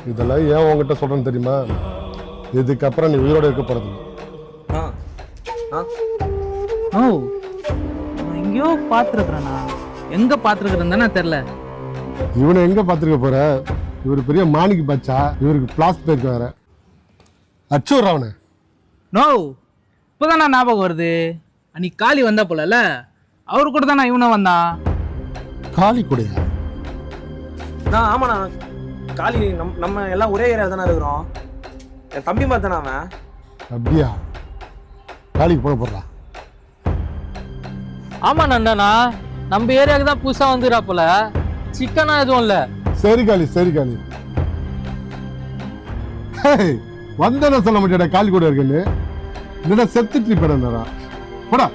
இதெல்லாம் ஏன் உங்ககிட்ட சொல்றேன்னு தெரியுமா? இதுக்கப்புறம் நீ உயிரோட இருக்க போறது. ஓ, நான் எங்கேயோ பார்த்துருக்குறேண்ணா. எங்க பார்த்துருக்குறேன்னு தானே தெரில. இவனை எங்க பார்த்துருக்க போற? இவர் பெரிய மாணிக்கு பச்சா, இவருக்கு பிளாஸ் பேக் வேற. அச்சூர் அவனை. நோ, இப்போதான் நான் ஞாபகம் வருது. அன்னைக்கு காளி வந்தா போலல, அவரு கூட தான் நான் இவனை வந்தான். காளி கூடயா? ஆமாண்ணா, காளி நம்ம எல்லாம் ஒரே ஏரியா தானே இருக்கிறோம். என் தம்பி மாதிரி தானே அவன். அப்படியா? காளிக்கு போன போடுறா. ஆமா நண்டனா, நம்ம ஏரியாவுக்கு தான் புதுசா வந்துடா போல. சிக்கனா எதுவும் இல்ல. சரி காளி, சரி காளி. வந்தன சொல்ல மாட்டேடா காளி கூட இருக்குன்னு. என்னடா செத்து ட்ரிப் போடா.